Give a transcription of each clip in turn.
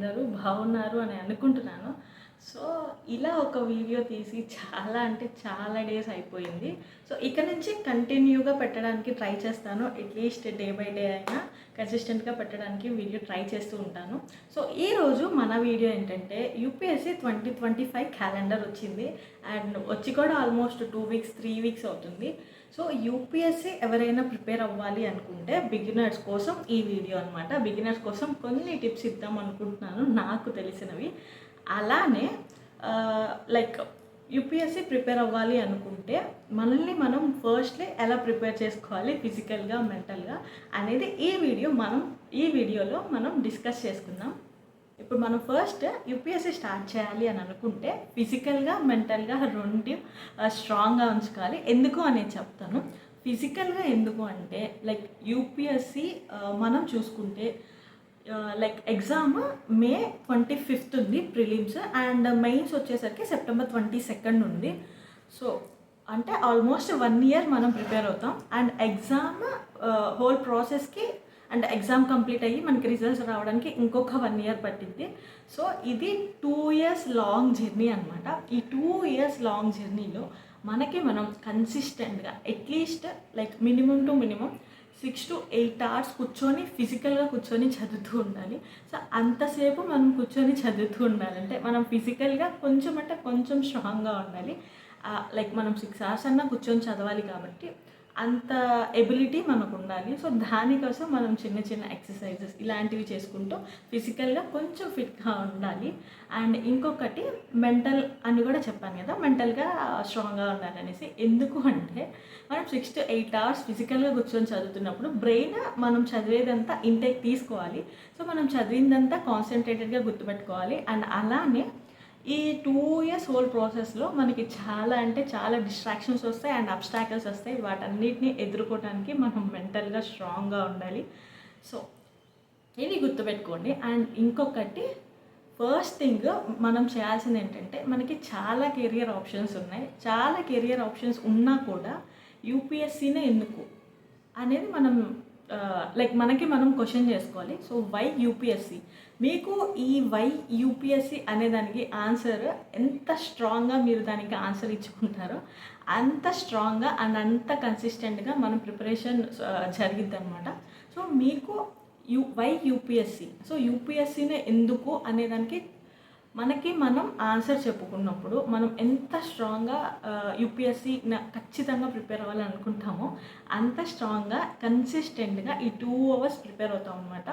అందరూ బాగున్నారు అని అనుకుంటున్నాను. సో, ఇలా ఒక వీడియో తీసి చాలా అంటే చాలా డేస్ అయిపోయింది. సో, ఇక నుంచి కంటిన్యూగా పెట్టడానికి ట్రై చేస్తాను. అట్‌లీస్ట్ డే బై డే అయినా కన్సిస్టెంట్‌గా పెట్టడానికి వీడియో ట్రై చేస్తూ ఉంటాను. సో, ఈరోజు మన వీడియో ఏంటంటే యూపీఎస్‌సీ 2025 క్యాలెండర్ వచ్చింది. అండ్ వచ్చి కూడా ఆల్మోస్ట్ 2 వీక్స్, 3 వీక్స్ అవుతుంది. సో, యూపీఎస్‌సీ ఎవరైనా ప్రిపేర్ అవ్వాలి అనుకుంటే బిగినర్స్ కోసం ఈ వీడియో అనమాట. బిగినర్స్ కోసం కొన్ని టిప్స్ ఇద్దాం అనుకుంటున్నాను నాకు తెలిసినవి. అలానే లైక్ యూపీఎస్సీ ప్రిపేర్ అవ్వాలి అనుకుంటే మనల్ని మనం ఫస్ట్లీ ఎలా ప్రిపేర్ చేసుకోవాలి ఫిజికల్గా, మెంటల్గా అనేది ఈ వీడియోలో మనం డిస్కస్ చేసుకుందాం. ఇప్పుడు మనం ఫస్ట్ యూపీఎస్సీ స్టార్ట్ చేయాలి అని అనుకుంటే ఫిజికల్గా, మెంటల్గా రెండు స్ట్రాంగ్గా ఉంచుకోవాలి. ఎందుకు అనేది చెప్తాను. ఫిజికల్గా ఎందుకు అంటే లైక్ యూపీఎస్సీ మనం చూసుకుంటే లైక్ ఎగ్జామ్ మే 25th ఉంది ప్రిలిమ్స్, అండ్ మెయిన్స్ వచ్చేసరికి సెప్టెంబర్ 22nd ఉంది. సో అంటే ఆల్మోస్ట్ 1 year మనం ప్రిపేర్ అవుతాం. అండ్ ఎగ్జామ్ హోల్ ప్రాసెస్కి అండ్ ఎగ్జామ్ కంప్లీట్ అయ్యి మనకి రిజల్ట్స్ రావడానికి ఇంకొక 1 year పట్టింది. సో ఇది 2 years లాంగ్ జర్నీ అనమాట. ఈ 2 years లాంగ్ జర్నీలో మనం కన్సిస్టెంట్గా at least like minimum to minimum 6 to 8 hours కూర్చొని ఫిజికల్గా కూర్చొని చదువుతూ ఉండాలి. సో అంతసేపు మనం కూర్చొని చదువుతూ ఉండాలంటే మనం ఫిజికల్గా కొంచెం అంటే కొంచెం స్ట్రాంగ్గా ఉండాలి. లైక్ మనం 6 hours అన్నా కూర్చొని చదవాలి కాబట్టి అంత ఎబిలిటీ మనకు ఉండాలి. సో దానికోసం మనం చిన్న చిన్న ఎక్సర్సైజెస్ ఇలాంటివి చేసుకుంటూ ఫిజికల్గా కొంచెం ఫిట్గా ఉండాలి. అండ్ ఇంకొకటి మెంటల్ అని కూడా చెప్పాను కదా, మెంటల్గా స్ట్రాంగ్గా ఉండాలనేసి. ఎందుకు అంటే మనం 6 to 8 hours ఫిజికల్గా కూర్చొని చదువుతున్నప్పుడు బ్రెయిన్ మనం చదివేదంతా ఇంటేక్ తీసుకోవాలి. సో మనం చదివిందంతా కాన్సన్ట్రేటెడ్గా గుర్తుపెట్టుకోవాలి. అండ్ అలానే ఈ 2 years హోల్ ప్రాసెస్లో మనకి చాలా అంటే చాలా డిస్ట్రాక్షన్స్ వస్తాయి అండ్ అబ్స్టాకల్స్ వస్తాయి. వాటన్నిటిని ఎదుర్కోవడానికి మనం మెంటల్గా స్ట్రాంగ్గా ఉండాలి. సో ఇది గుర్తుపెట్టుకోండి. అండ్ ఇంకొకటి ఫస్ట్ థింగ్ మనం చేయాల్సింది ఏంటంటే మనకి చాలా కెరియర్ ఆప్షన్స్ ఉన్నాయి. చాలా కెరియర్ ఆప్షన్స్ ఉన్నా కూడా యూపీఎస్సీనే ఎందుకు అనేది మనం లైక్ మనం క్వశ్చన్ చేసుకోవాలి. So why UPSC? మీకు ఈ వై యూపీఎస్సీ అనేదానికి ఆన్సర్ ఎంత స్ట్రాంగ్గా మీరు దానికి ఆన్సర్ ఇచ్చుకుంటారో అంత స్ట్రాంగ్గా అండ్ అంత కన్సిస్టెంట్గా మన ప్రిపరేషన్ జరిగిద్ది అనమాట. సో మీకు వై యూపీఎస్సీ, సో యూపీఎస్సీనే ఎందుకు అనేదానికి మనం ఆన్సర్ చెప్పుకున్నప్పుడు మనం ఎంత స్ట్రాంగ్గా యూపీఎస్సీ ఖచ్చితంగా ప్రిపేర్ అవ్వాలని అనుకుంటామో అంత స్ట్రాంగ్గా కన్సిస్టెంట్గా ఈ 2 hours ప్రిపేర్ అవుతాం అనమాట.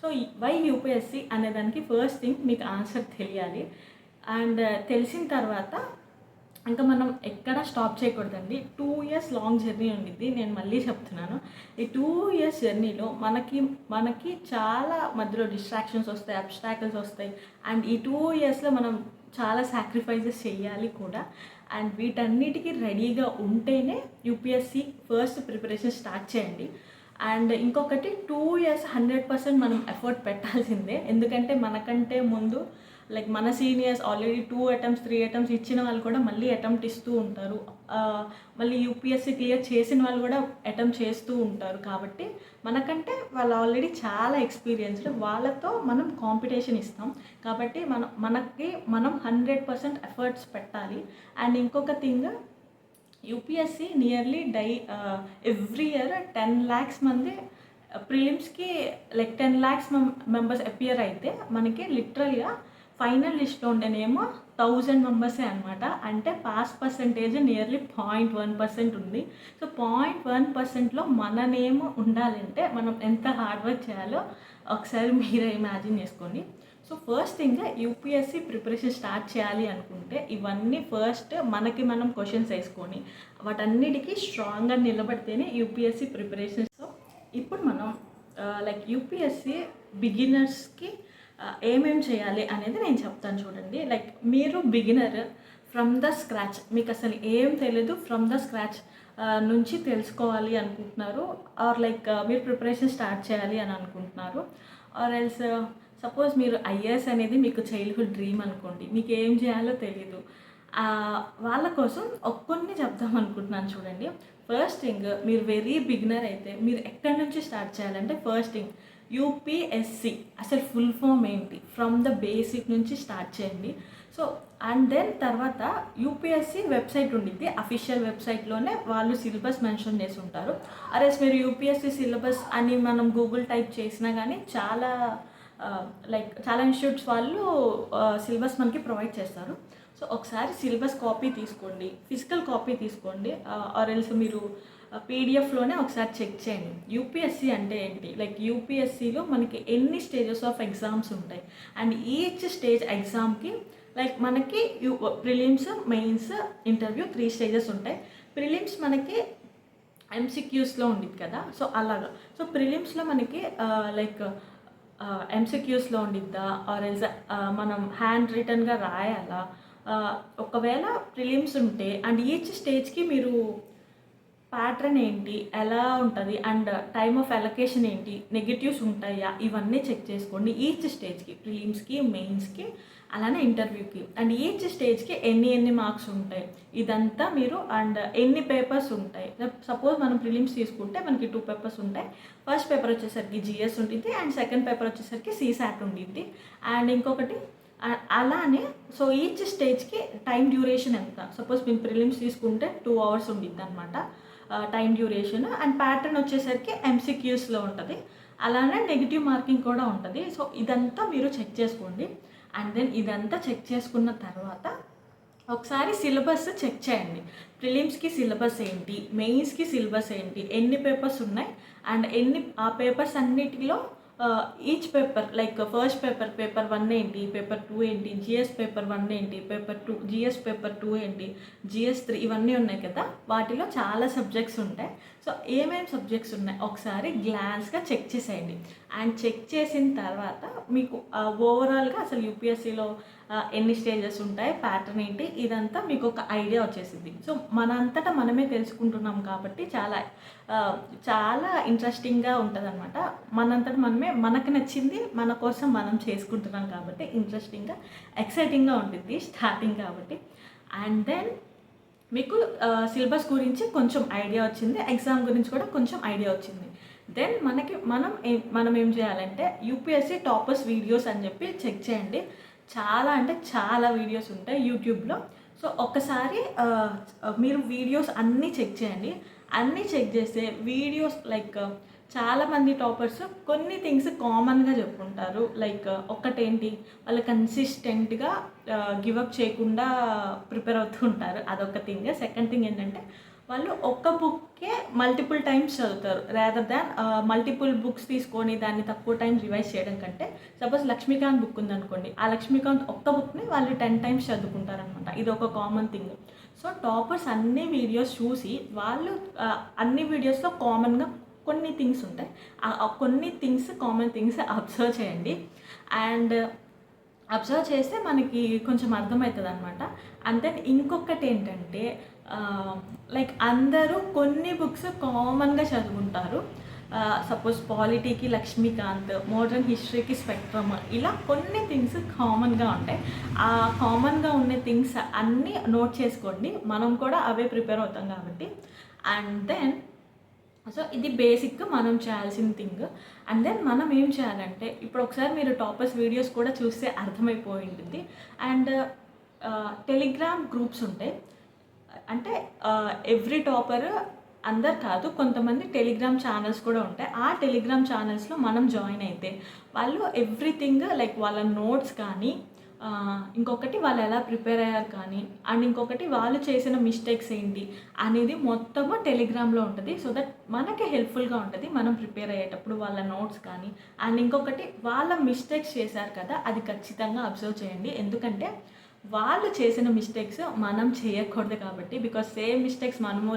సో వై యూపీఎస్సీ అనేదానికి ఫస్ట్ థింగ్ మీకు ఆన్సర్ తెలియాలి. అండ్ తెలిసిన తర్వాత ఇంకా మనం ఎక్కడ స్టాప్ చేయకూడదండి. 2 years లాంగ్ జర్నీ ఉండిద్ది. నేను మళ్ళీ చెప్తున్నాను, ఈ 2 years జర్నీలో మనకి చాలా మధ్యలో డిస్ట్రాక్షన్స్ వస్తాయి, అబ్స్టాకల్స్ వస్తాయి. అండ్ ఈ 2 yearsలో మనం చాలా సాక్రిఫైజెస్ చేయాలి కూడా. అండ్ వీటన్నిటికీ రెడీగా ఉంటేనే యూపీఎస్సీ ఫస్ట్ ప్రిపరేషన్ స్టార్ట్ చేయండి. అండ్ ఇంకొకటి 2 years 100% మనం ఎఫర్ట్ పెట్టాల్సిందే. ఎందుకంటే మనకంటే ముందు లైక్ మన సీనియర్స్ ఆల్రెడీ 2 attempts 3 attempts ఇచ్చిన వాళ్ళు కూడా మళ్ళీ అటెంప్ట్ ఇస్తూ ఉంటారు. మళ్ళీ యూపీఎస్సీ క్లియర్ చేసిన వాళ్ళు కూడా అటెంప్ట్ చేస్తూ ఉంటారు. కాబట్టి మనకంటే వాళ్ళు ఆల్రెడీ చాలా ఎక్స్పీరియన్స్డ్, వాళ్ళతో మనం కాంపిటీషన్ ఇస్తాం. కాబట్టి మనం 100% ఎఫర్ట్స్ పెట్టాలి. అండ్ ఇంకొక thing, UPSC nearly every year 10 lakhs మంది ప్రిలిమ్స్కి లైక్ 10 lakhs మెంబర్స్ అపియర్ అయితే మనకి లిటరల్గా ఫైనల్ లిస్ట్లో ఉండేనేమో 1000 మెంబర్సే అనమాట. అంటే పాస్ పర్సంటేజ్ నియర్లీ 0.1% ఉంది. సో 0.1%లో మన నేమ్ ఉండాలంటే మనం ఎంత హార్డ్ వర్క్ చేయాలో ఒకసారి మీరే ఇమాజిన్ చేసుకోండి. So first thing UPSC preparation start చేయాలి అనుకుంటే ఇవన్నీ ఫస్ట్ మనం క్వశ్చన్స్ వేసుకొని వాటన్నిటికీ స్ట్రాంగ్గా నిలబడితేనే యూపీఎస్సీ ప్రిపరేషన్. సో ఇప్పుడు మనం లైక్ యూపీఎస్సీ బిగినర్స్కి ఏమేం చేయాలి అనేది నేను చెప్తాను చూడండి. లైక్ మీరు బిగినర్ ఫ్రమ్ ద స్క్రాచ్, మీకు అసలు ఏం తెలియదు, ఫ్రమ్ ద స్క్రాచ్ నుంచి తెలుసుకోవాలి అనుకుంటున్నారు. ఆర్ లైక్ మీరు ప్రిపరేషన్ స్టార్ట్ చేయాలి అని అనుకుంటున్నారు. ఆర్ ఎల్స్ సపోజ్ మీరు ఐఏఎస్ అనేది మీకు చైల్డ్హుడ్ డ్రీమ్ అనుకోండి, మీకు ఏం చేయాలో తెలియదు. వాళ్ళ కోసం కొన్ని చెప్దాం అనుకుంటున్నాను చూడండి. ఫస్ట్ థింగ్, మీరు వెరీ బిగినర్ అయితే మీరు ఎక్కడి నుంచి స్టార్ట్ చేయాలంటే ఫస్ట్ థింగ్ యూపీఎస్సి అసలు ఫుల్ ఫామ్ ఏంటి, ఫ్రమ్ ద బేసిక్ నుంచి స్టార్ట్ చేయండి. సో అండ్ దెన్ తర్వాత యూపీఎస్సి వెబ్సైట్ ఉండిద్ది, అఫీషియల్ వెబ్సైట్లోనే వాళ్ళు సిలబస్ మెన్షన్ చేసి ఉంటారు. అరేస్ మీరు యూపీఎస్సి సిలబస్ అని మనం గూగుల్ టైప్ చేసినా కానీ చాలా చాలా ఇన్స్టిట్యూట్స్ వాళ్ళు సిలబస్ మనకి ప్రొవైడ్ చేస్తారు. సో ఒకసారి సిలబస్ కాపీ తీసుకోండి, ఫిజికల్ కాపీ తీసుకోండి, ఆర్ ఎల్స్ మీరు పీడిఎఫ్లోనే ఒకసారి చెక్ చేయండి. యూపీఎస్సి అంటే ఏంటి, యూపీఎస్సిలో మనకి ఎన్ని స్టేజెస్ ఆఫ్ ఎగ్జామ్స్ ఉంటాయి అండ్ ఈచ్ స్టేజ్ ఎగ్జామ్కి మనకి ప్రిలిమ్స్, మెయిన్స్, ఇంటర్వ్యూ 3 స్టేజెస్ ఉంటాయి. ప్రిలిమ్స్ మనకి ఎంసీక్యూస్లో ఉండిద్ది కదా, సో అలాగా. సో ప్రిలిమ్స్లో మనకి ఎంసీక్యూస్లో ఉండిద్దా ఆర్ ఎల్స్ మనం హ్యాండ్ రిటర్న్గా రాయాలా. ఒకవేళ ప్రిలిమ్స్ ఉంటే అండ్ ఈచ్ స్టేజ్కి మీరు ప్యాటర్న్ ఏంటి, ఎలా ఉంటుంది అండ్ టైమ్ ఆఫ్ అలొకేషన్ ఏంటి, నెగిటివ్స్ ఉంటాయా, ఇవన్నీ చెక్ చేసుకోండి. ఈచ్ స్టేజ్కి, ప్రిలిమ్స్కి, మెయిన్స్కి, అలానే ఇంటర్వ్యూకి అండ్ ఈచ్ స్టేజ్కి ఎన్ని మార్క్స్ ఉంటాయి ఇదంతా మీరు, అండ్ ఎన్ని పేపర్స్ ఉంటాయి. సపోజ్ మనం ప్రిలిమ్స్ తీసుకుంటే మనకి 2 పేపర్స్ ఉంటాయి. ఫస్ట్ పేపర్ వచ్చేసరికి జిఎస్ ఉంటుంది అండ్ సెకండ్ పేపర్ వచ్చేసరికి సీసాట్ ఉంటుంది అండ్ ఇంకొకటి అలానే. సో ఈచ్ స్టేజ్కి టైం డ్యూరేషన్ ఎంత, సపోజ్ మేము ప్రిలిమ్స్ తీసుకుంటే 2 hours ఉండిద్ది అనమాట టైం డ్యూరేషన్. అండ్ ప్యాటర్న్ వచ్చేసరికి ఎంసీక్యూస్లో ఉంటుంది, అలానే నెగిటివ్ మార్కింగ్ కూడా ఉంటుంది. సో ఇదంతా మీరు చెక్ చేసుకోండి. అండ్ దెన్ ఇదంతా చెక్ చేసుకున్న తర్వాత ఒకసారి సిలబస్ చెక్ చేయండి. ప్రిలిమ్స్కి సిలబస్ ఏంటి, మెయిన్స్కి సిలబస్ ఏంటి, ఎన్ని పేపర్స్ ఉన్నాయి అండ్ ఆ పేపర్స్ అన్నిటిలో ఈచ్ పేపర్ ఫస్ట్ పేపర్ 1 ఏంటి, పేపర్ 2 ఏంటి, జిఎస్ పేపర్ 1 ఏంటి, పేపర్ 2 జిఎస్ పేపర్ 2 ఏంటి, జిఎస్ 3 ఇవన్నీ ఉన్నాయి కదా. వాటిలో చాలా సబ్జెక్ట్స్ ఉంటాయి. సో ఏమేమి సబ్జెక్ట్స్ ఉన్నాయి ఒకసారి గ్లాన్స్గా చెక్ చేసేయండి. అండ్ చెక్ చేసిన తర్వాత మీకు ఓవరాల్గా అసలు యూపీఎస్సిలో ఎన్ని స్టేజెస్ ఉంటాయి, ప్యాటర్న్ ఏంటి, ఇదంతా మీకు ఒక ఐడియా వచ్చేసింది. సో మనంతటా మనమే తెలుసుకుంటున్నాం కాబట్టి చాలా ఇంట్రెస్టింగ్గా ఉంటుంది అనమాట. మనంతటా మనమే మనకు నచ్చింది మన కోసం మనం చేసుకుంటున్నాం కాబట్టి ఇంట్రెస్టింగ్గా, ఎక్సైటింగ్గా ఉంటుంది స్టార్టింగ్ కాబట్టి. అండ్ దెన్ మీకు సిలబస్ గురించి కొంచెం ఐడియా వచ్చింది, ఎగ్జామ్ గురించి కూడా కొంచెం ఐడియా వచ్చింది. దెన్ మనం ఏం చేయాలంటే యూపీఎస్సి టాపర్స్ వీడియోస్ అని చెప్పి చెక్ చేయండి. చాలా అంటే చాలా వీడియోస్ ఉంటాయి యూట్యూబ్లో. సో ఒక్కసారి మీరు వీడియోస్ అన్నీ చెక్ చేయండి. అన్నీ చెక్ చేస్తే వీడియోస్ చాలామంది టాపర్స్ కొన్ని థింగ్స్ కామన్గా చెప్పుకుంటారు. ఒక్కటేంటి, వాళ్ళు కన్సిస్టెంట్గా గివప్ చేయకుండా ప్రిపేర్ అవుతూ ఉంటారు, అదొక థింగ్. సెకండ్ థింగ్ ఏంటంటే వాళ్ళు ఒక్క బుక్కే మల్టిపుల్ టైమ్స్ చదువుతారు, రాదర్ దాన్ మల్టిపుల్ బుక్స్ తీసుకొని దాన్ని తక్కువ టైం రివైజ్ చేయడం కంటే. సపోజ్ లక్ష్మీకాంత్ బుక్ ఉందనుకోండి, ఆ లక్ష్మీకాంత్ ఒక్క బుక్ని వాళ్ళు 10 times చదువుకుంటారనమాట. ఇది ఒక కామన్ థింగ్. సో టాపర్స్ అన్ని వీడియోస్ చూసి వాళ్ళు అన్ని వీడియోస్లో కామన్గా కొన్ని థింగ్స్ ఉంటాయి, కొన్ని కామన్ థింగ్స్ అబ్జర్వ్ చేయండి. అండ్ అబ్జర్వ్ చేస్తే మనకి కొంచెం అర్థమవుతుంది అనమాట. అండ్ దెన్ ఇంకొకటి ఏంటంటే అందరూ కొన్ని బుక్స్ కామన్గా చదువుకుంటారు. సపోజ్ పాలిటీకి లక్ష్మీకాంత్, మోడర్న్ హిస్టరీకి స్పెక్ట్రమ్, ఇలా కొన్ని థింగ్స్ కామన్గా ఉంటాయి. ఆ కామన్గా ఉన్న థింగ్స్ అన్నీ నోట్ చేసుకోండి, మనం కూడా అవే ప్రిపేర్ అవుతాం కాబట్టి. అండ్ దెన్ సో ఇది బేసిక్ మనం చేయాల్సిన థింగ్. అండ్ దెన్ మనం ఏం చేయాలంటే, ఇప్పుడు ఒకసారి మీరు టాపర్స్ వీడియోస్ కూడా చూస్తే అర్థమైపోయి ఉంటుంది. అండ్ టెలిగ్రామ్ గ్రూప్స్ ఉంటాయి, అంటే ఎవ్రీ టాపర్ అందరు కాదు, కొంతమంది టెలిగ్రామ్ ఛానల్స్ కూడా ఉంటాయి. ఆ టెలిగ్రామ్ ఛానల్స్లో మనం జాయిన్ అయితే వాళ్ళు ఎవ్రీథింగ్ వాళ్ళ నోట్స్ కానీ, ఇంకొకటి వాళ్ళు ఎలా ప్రిపేర్ అయ్యారు కానీ, అండ్ ఇంకొకటి వాళ్ళు చేసిన మిస్టేక్స్ ఏంటి అనేది మొత్తము టెలిగ్రామ్లో ఉంటుంది. సో దట్ మనకి హెల్ప్ఫుల్గా ఉంటుంది మనం ప్రిపేర్ అయ్యేటప్పుడు వాళ్ళ నోట్స్ కానీ. అండ్ ఇంకొకటి వాళ్ళ మిస్టేక్స్ చేశారు కదా, అది ఖచ్చితంగా అబ్జర్వ్ చేయండి. ఎందుకంటే వాళ్ళు చేసిన మిస్టేక్స్ మనం చేయకూడదు కాబట్టి, బికాజ్ సేమ్ మిస్టేక్స్ మనము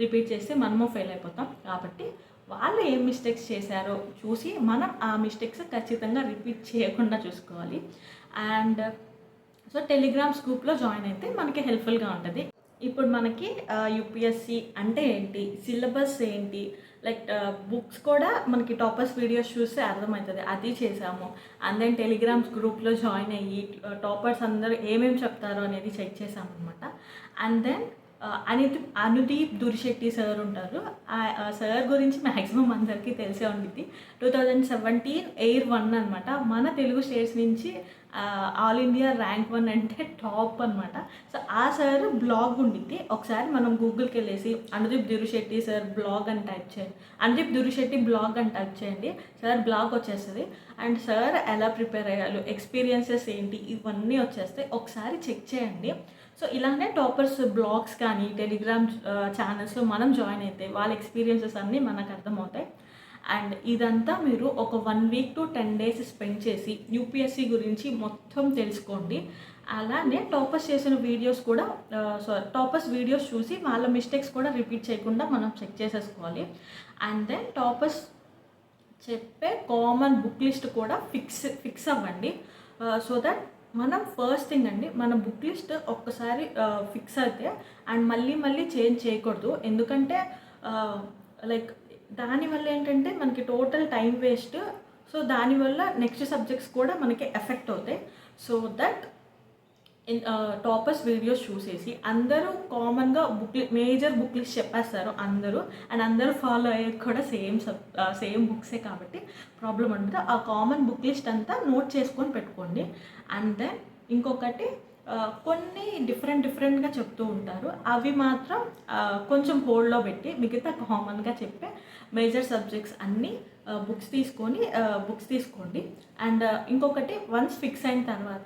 రిపీట్ చేస్తే మనము ఫెయిల్ అయిపోతాం. కాబట్టి వాళ్ళు ఏం మిస్టేక్స్ చేశారో చూసి మనం ఆ మిస్టేక్స్ ఖచ్చితంగా రిపీట్ చేయకుండా చూసుకోవాలి. అండ్ సో టెలిగ్రామ్స్ గ్రూప్లో జాయిన్ అయితే మనకి హెల్ప్ఫుల్గా ఉంటుంది. ఇప్పుడు మనకి యూపీఎస్సి అంటే ఏంటి, సిలబస్ ఏంటి, బుక్స్ కూడా మనకి టాపర్స్ వీడియోస్ చూస్తే అర్థమవుతుంది, అది చేసాము. అండ్ దెన్ టెలిగ్రామ్స్ గ్రూప్లో జాయిన్ అయ్యి టాపర్స్ అందరూ ఏమేమి చెప్తారో అనేది చెక్ చేసాము అనమాట. And then Anudeep Durishetty sir ఉంటారు. ఆ సార్ గురించి మ్యాక్సిమం అందరికీ తెలిసే ఉంటుంది. 2017 ఎయిర్ 1 అనమాట. మన తెలుగు స్టేట్స్ నుంచి ఆల్ ఇండియా ర్యాంక్ 1 అంటే టాప్ అనమాట. సో ఆ సార్ బ్లాగ్ ఉండిద్ది. ఒకసారి మనం గూగుల్కి వెళ్ళేసి అనుదీప్ దురిశెట్టి సార్ బ్లాగ్ అని టైప్ చేయండి, అనుదీప్ దురిశెట్టి బ్లాగ్ అని టైప్ చేయండి, సార్ బ్లాగ్ వచ్చేస్తుంది. అండ్ సార్ ఎలా ప్రిపేర్ అయ్యారు, ఎక్స్పీరియన్సెస్ ఏంటి, ఇవన్నీ వచ్చేస్తాయి. ఒకసారి చెక్ చేయండి. సో ఇలానే టాపర్స్ బ్లాగ్స్ కానీ టెలిగ్రామ్ ఛానల్స్లో మనం జాయిన్ అయితే వాళ్ళ ఎక్స్పీరియన్సెస్ అన్నీ మనకు అర్థమవుతాయి. అండ్ ఇదంతా మీరు ఒక 1 వీక్ to 10 days స్పెండ్ చేసి యూపీఎస్సీ గురించి మొత్తం తెలుసుకోండి. అలానే టాపర్స్ చేసిన వీడియోస్ కూడా టాపర్స్ వీడియోస్ చూసి వాళ్ళ మిస్టేక్స్ కూడా రిపీట్ చేయకుండా మనం చెక్ చేసేసుకోవాలి. అండ్ దెన్ టాపర్స్ చెప్పే కామన్ బుక్ లిస్ట్ కూడా ఫిక్స్ అవ్వండి. సో దట్ మనం ఫస్ట్ థింగ్ అండి, మన బుక్ లిస్ట్ ఒక్కసారి ఫిక్స్ అయితే అండ్ మళ్ళీ చేంజ్ చేయకూడదు. ఎందుకంటే లైక్ దానివల్ల ఏంటంటే మనకి టోటల్ టైం వేస్ట్. సో దానివల్ల నెక్స్ట్ సబ్జెక్ట్స్ కూడా మనకి ఎఫెక్ట్ అవుతాయి. సో దట్ టాపర్స్ వీడియోస్ చూసేసి అందరూ కామన్గా మేజర్ బుక్ లిస్ట్ చెప్పేస్తారు అందరూ. అండ్ అందరూ ఫాలో అయ్యేది కూడా సేమ్ బుక్సే కాబట్టి ప్రాబ్లం ఉంటుంది. ఆ కామన్ బుక్ లిస్ట్ అంతా నోట్ చేసుకొని పెట్టుకోండి. అండ్ దెన్ ఇంకొకటి, కొన్ని డిఫరెంట్గా చెప్తూ ఉంటారు, అవి మాత్రం కొంచెం హోల్డ్లో పెట్టి మిగతా కామన్గా చెప్పే మేజర్ సబ్జెక్ట్స్ అన్నీ బుక్స్ తీసుకోండి. అండ్ ఇంకొకటి, వన్స్ ఫిక్స్ అయిన తర్వాత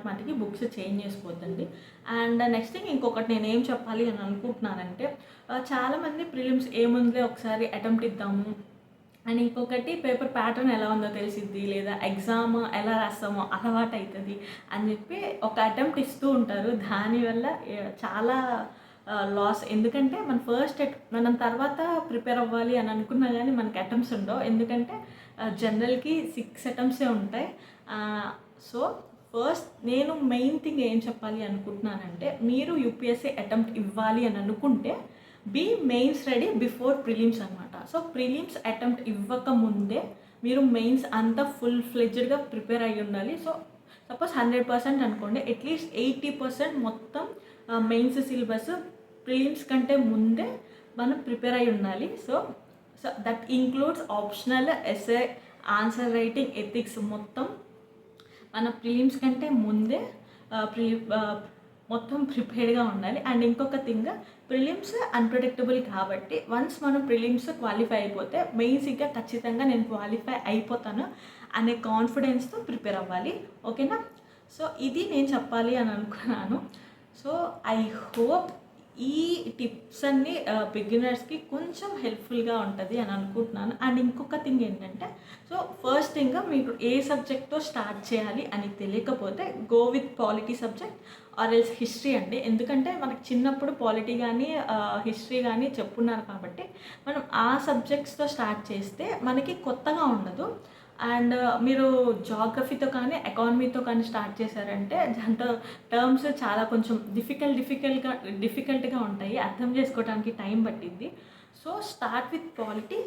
మాటికి బుక్స్ చేంజ్ చేసుకోవద్దండి. అండ్ నెక్స్ట్ థింగ్ ఇంకొకటి నేను ఏం చెప్పాలి అని అనుకుంటున్నానంటే, చాలామంది ప్రిలిమ్స్ ఏముందిలే ఒకసారి అటెంప్ట్ ఇద్దాము, అండ్ ఇంకొకటి పేపర్ ప్యాటర్న్ ఎలా ఉందో తెలిసిద్ది, లేదా ఎగ్జామ్ ఎలా రాస్తామో అలవాటు అవుతుంది అని చెప్పి ఒక అటెంప్ట్ ఇస్తూ ఉంటారు. దానివల్ల చాలా లాస్. ఎందుకంటే మనం తర్వాత ప్రిపేర్ అవ్వాలి అని అనుకున్నా కానీ మనకి అటెంప్ట్స్ ఉండవు. ఎందుకంటే జనరల్కి 6 అటెంప్ట్సే ఉంటాయి. సో ఫస్ట్ నేను మెయిన్ థింగ్ ఏం చెప్పాలి అనుకుంటున్నానంటే, మీరు యూపీఎస్సీ అటెంప్ట్ ఇవ్వాలి అని అనుకుంటే be mains ready before prelims అనమాట. సో ప్రిలిమ్స్ అటెంప్ట్ ఇవ్వకముందే మీరు మెయిన్స్ అంతా ఫుల్ ఫ్లెడ్జ్డ్గా ప్రిపేర్ అయ్యి ఉండాలి. సో సపోజ్ 100% అనుకోండి, అట్లీస్ట్ 80% మొత్తం మెయిన్స్ సిలబస్ ప్రిలిమ్స్ కంటే ముందే మనం ప్రిపేర్ అయ్యి ఉండాలి. So that includes optional, essay, answer writing, ethics మొత్తం మన ప్రిలిమ్స్ కంటే ముందే మొత్తం ప్రిపేర్డ్గా ఉండాలి. అండ్ ఇంకొక థింగ్, ప్రిలిమ్స్ అన్ప్రెడిక్టబుల్ కాబట్టి వన్స్ మనం ప్రిలిమ్స్ క్వాలిఫై అయిపోతే మెయిన్స్ ఇంకా ఖచ్చితంగా నేను క్వాలిఫై అయిపోతాను అనే కాన్ఫిడెన్స్తో ప్రిపేర్ అవ్వాలి. ఓకేనా? సో ఇది నేను చెప్పాలి అని అనుకున్నాను. సో ఐ హోప్ ఈ టిప్స్ అన్నీ బిగినర్స్కి కొంచెం హెల్ప్ఫుల్గా ఉంటుంది అని అనుకుంటున్నాను. అండ్ ఇంకొక థింగ్ ఏంటంటే, సో ఫస్ట్ థింగ్ మీరు ఏ సబ్జెక్ట్తో స్టార్ట్ చేయాలి అని తెలియకపోతే go with polity subject or else history అండి. ఎందుకంటే మనకు చిన్నప్పుడు పాలిటీ కానీ హిస్టరీ కానీ చెప్పున్నారు కాబట్టి మనం ఆ సబ్జెక్ట్స్తో స్టార్ట్ చేస్తే మనకి కొత్తగా ఉండదు. అండ్ మీరు జాగ్రఫీతో కానీ ఎకానమీతో కానీ స్టార్ట్ చేశారంటే దాంట్లో టర్మ్స్ చాలా కొంచెం డిఫికల్ట్గా ఉంటాయి, అర్థం చేసుకోవడానికి టైం పట్టింది. So start with polity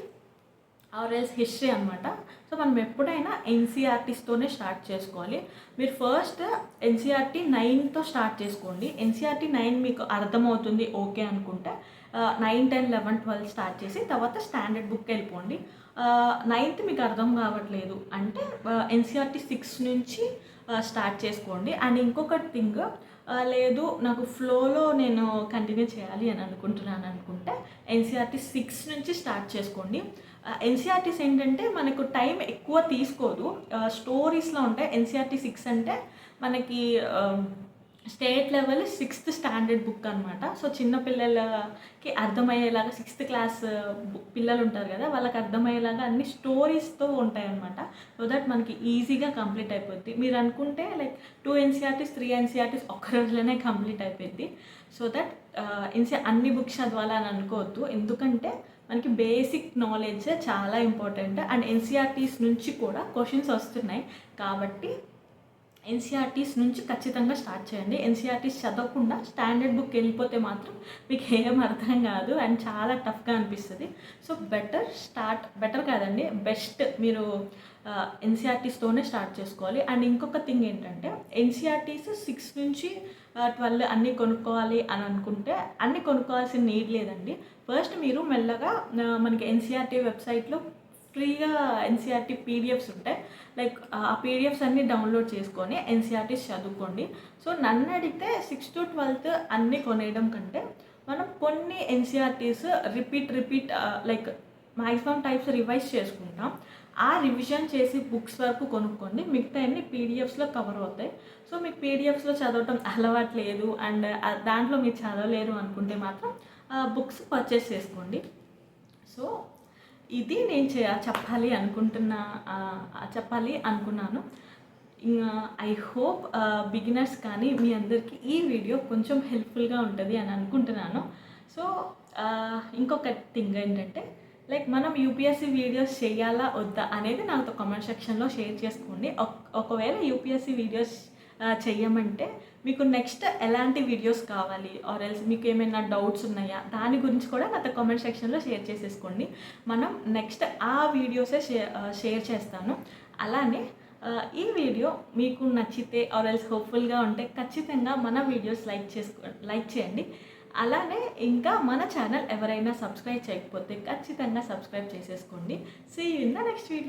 or else history అనమాట. సో మనం ఎప్పుడైనా ఎన్సీఆర్టీస్తోనే స్టార్ట్ చేసుకోవాలి. మీరు ఫస్ట్ ఎన్సీఆర్టీ 9తో స్టార్ట్ చేసుకోండి. ఎన్సీఆర్టీ 9 మీకు అర్థమవుతుంది ఓకే అనుకుంటే 9, 10, 11, 12 స్టార్ట్ చేసి తర్వాత స్టాండర్డ్ బుక్ వెళ్ళిపోండి. 9th మీకు అర్థం కావట్లేదు అంటే ఎన్సీఆర్టీ 6 నుంచి స్టార్ట్ చేసుకోండి. అండ్ ఇంకొకటి థింగ్, లేదు నాకు ఫ్లోలో నేను కంటిన్యూ చేయాలి అని అనుకుంటున్నాను అనుకుంటే ఎన్సీఆర్టీ 6 నుంచి స్టార్ట్ చేసుకోండి. ఎన్సీఆర్టీస్ ఏంటంటే మనకు టైం ఎక్కువ తీసుకోదు, స్టోరీస్లో ఉంటాయి. ఎన్సీఆర్టీ 6 అంటే మనకి state level 6th standard book అనమాట. సో చిన్నపిల్లలకి అర్థమయ్యేలాగా 6th క్లాస్ పిల్లలు ఉంటారు కదా, వాళ్ళకి అర్థమయ్యేలాగా అన్ని స్టోరీస్తో ఉంటాయన్నమాట. సో దట్ మనకి ఈజీగా కంప్లీట్ అయిపోద్ది. మీరు అనుకుంటే లైక్ 2 ఎన్సీఆర్టీస్ 3 ఎన్సీఆర్టీస్ ఒక్క రోజులోనే కంప్లీట్ అయిపోద్ది. సో దట్ అన్ని బుక్స్ చదవాలని అనుకోవద్దు, ఎందుకంటే మనకి బేసిక్ నాలెడ్జ్ చాలా ఇంపార్టెంట్. అండ్ ఎన్సీఆర్టీస్ నుంచి కూడా క్వశ్చన్స్ వస్తున్నాయి కాబట్టి ఎన్సీఆర్టీస్ నుంచి ఖచ్చితంగా స్టార్ట్ చేయండి. ఎన్సీఆర్టీస్ చదవకుండా స్టాండర్డ్ బుక్ వెళ్ళిపోతే మాత్రం మీకు ఏం అర్థం కాదు అండ్ చాలా టఫ్గా అనిపిస్తుంది. సో బెటర్ కాదండి, బెస్ట్ మీరు ఎన్సీఆర్టీస్తోనే స్టార్ట్ చేసుకోవాలి. అండ్ ఇంకొక థింగ్ ఏంటంటే ఎన్సీఆర్టీస్ 6 నుంచి 12 అన్నీ కొనుక్కోవాలి అని అనుకుంటే అన్నీ కొనుక్కోవాల్సిన నీడ్ లేదండి. ఫస్ట్ మీరు మెల్లగా మనకి ఎన్సీఆర్టీ వెబ్సైట్లో ఫ్రీగా ఎన్సీఆర్టీ పీడిఎఫ్స్ ఉంటాయి. లైక్ ఆ పీడిఎఫ్స్ అన్నీ డౌన్లోడ్ చేసుకొని ఎన్సీఆర్టీస్ చదువుకోండి. సో నన్ను అడిగితే 6th to 12th అన్నీ కొనేయడం కంటే మనం కొన్ని NCERTs repeat like maximum types revise చేసుకుంటాం. ఆ రివిజన్ చేసి బుక్స్ వరకు కొనుక్కోండి. మిగతా అన్ని పీడిఎఫ్స్లో కవర్ అవుతాయి. సో మీకు పీడిఎఫ్స్లో చదవటం అలవాటు లేదు అండ్ దాంట్లో మీరు చదవలేరు అనుకుంటే మాత్రం బుక్స్ పర్చేస్ చేసుకోండి. సో ఇది నేను చెప్పాలి అనుకున్నాను. ఐ హోప్ బిగినర్స్ కానీ మీ అందరికీ ఈ వీడియో కొంచెం హెల్ప్ఫుల్గా ఉంటుంది అని అనుకుంటున్నాను. సో ఇంకొక థింగ్ ఏంటంటే లైక్ మనం యూపీఎస్సీ వీడియోస్ చేయాలా వద్దా అనేది నాతో కామెంట్ సెక్షన్లో షేర్ చేసుకోండి. ఒకవేళ యూపీఎస్సీ వీడియోస్ చెయ్యమంటే మీకు నెక్స్ట్ ఎలాంటి వీడియోస్ కావాలి ఆర్ ఎల్స్ మీకు ఏమైనా డౌట్స్ ఉన్నాయా దాని గురించి కూడా నాతో కామెంట్ సెక్షన్లో షేర్ చేసేసుకోండి. మనం నెక్స్ట్ ఆ వీడియోసే షేర్ చేస్తాను. అలానే ఈ వీడియో మీకు నచ్చితే ఆర్ ఎల్స్ హోప్ఫుల్గా ఉంటే ఖచ్చితంగా మన వీడియోస్ లైక్ చేయండి. అలానే ఇంకా మన ఛానల్ ఎవరైనా సబ్స్క్రైబ్ చేయకపోతే ఖచ్చితంగా సబ్స్క్రైబ్ చేసేసుకోండి. See you in the next video.